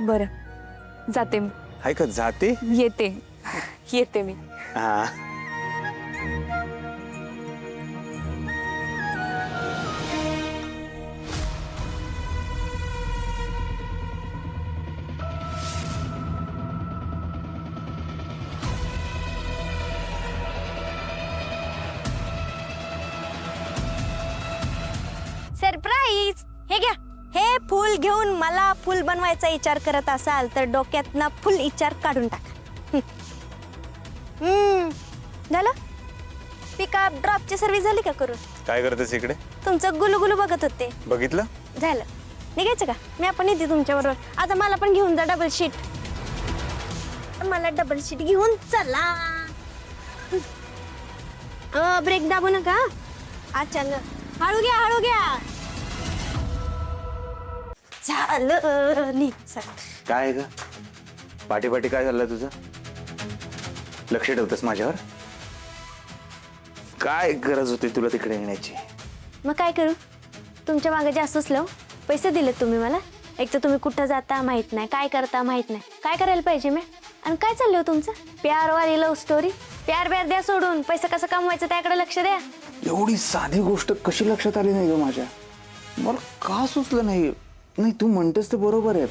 बरं जाते मी. हाय का जाते? येते येते मी. हा सरप्राईज. हे घ्या. हे फूल घेऊन मला फूल बनवायचा विचार करत असाल तर डोक्यातनं फुल विचार काढून टाका. झालं. पिकअप ड्रॉपची सर्व्हिस झाली का करून? काय करतेस इकडे? तुमचं गुलुगुलू बघत होते. बघितलं? झालं. निघायचं का? मी आपण येते तुमच्या बरोबर. आता मला पण घेऊन जा डबल शीट. मला डबल शीट घेऊन चला. ब्रेक दाबू नका. अच्छा हळू घ्या हळू घ्या. झालं नी. काय ग पाठी पाठी काय झालं तुझं? लक्ष ठेवतेस माझ्यावर? काय गरज होती तुला तिकडे येण्याची? मग काय करू? तुमच्या मागे जास्त असलं पैसे दिलेत तुम्ही मला. एक तर तुम्ही कुठं जाता माहित नाही, काय करता माहित नाही. काय करायला पाहिजे मी? आणि काय चाललं हो तुमचं? प्यारवाली लव्ह स्टोरी. प्यार ब्यार द्या सोडून पैसा कसं कमवायचं त्याकडे लक्ष द्या. एवढी साधी गोष्ट कशी लक्षात आली नाही ग माझ्या? मला का सुचलं नाही? नाही तू म्हणतेस ते बरोबर आहे.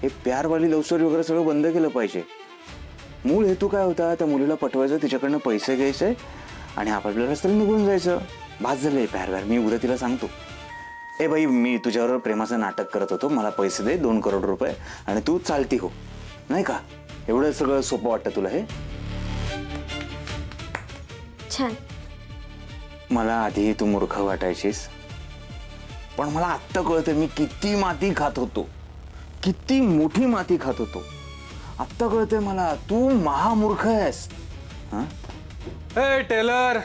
हे प्यारवाली लव्ह स्टोरी वगैरे सगळं बंद केलं पाहिजे. मूळ हेतू काय होता? त्या मुलीला पटवायचं, तिच्याकडनं पैसे घ्यायचे आणि आपल्या रस्त्याला निघून जायचं. भास झालंय प्यार व्यार. मी उद्या तिला सांगतो, ए बाई मी तुझ्यावर प्रेमाचं नाटक करत होतो, मला पैसे दे 2 करोड रुपये आणि तू चालती हो. नाही का? एवढं सगळं सोपं वाटतं तुला हे? छान. मला आधी तू मूर्ख वाटायचीस, पण मला आत्ता कळतं मी किती माती खात होतो, किती मोठी माती खात होतो. आत्ता कळतंय मला तू महामूर्ख आहेस. हा हे टेलर,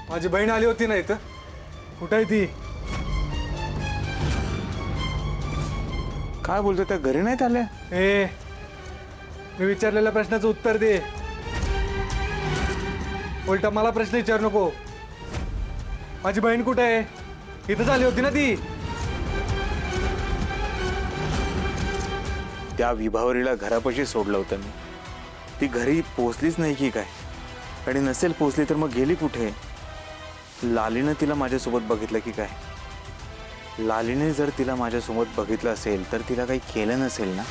माझी बहीण आली होती ना इथं. कुठे आहे ती? काय बोलतो? त्या घरी नाहीत आल्या? ए, मी विचारलेल्या प्रश्नाचं उत्तर दे. उलटा मला प्रश्न विचारू नको. माझी बहीण कुठे आहे? इथंच आली होती ना ती. त्या विभावरीला घरापाशी सोडलं होतं मी. ती घरी पोहोचलीच नाही की काय? आणि नसेल पोहोचली तर मग गेली कुठे? लालीनं तिला माझ्यासोबत बघितलं की काय? लालीने जर तिला माझ्यासोबत बघितलं असेल तर तिला काही केलं नसेल ना?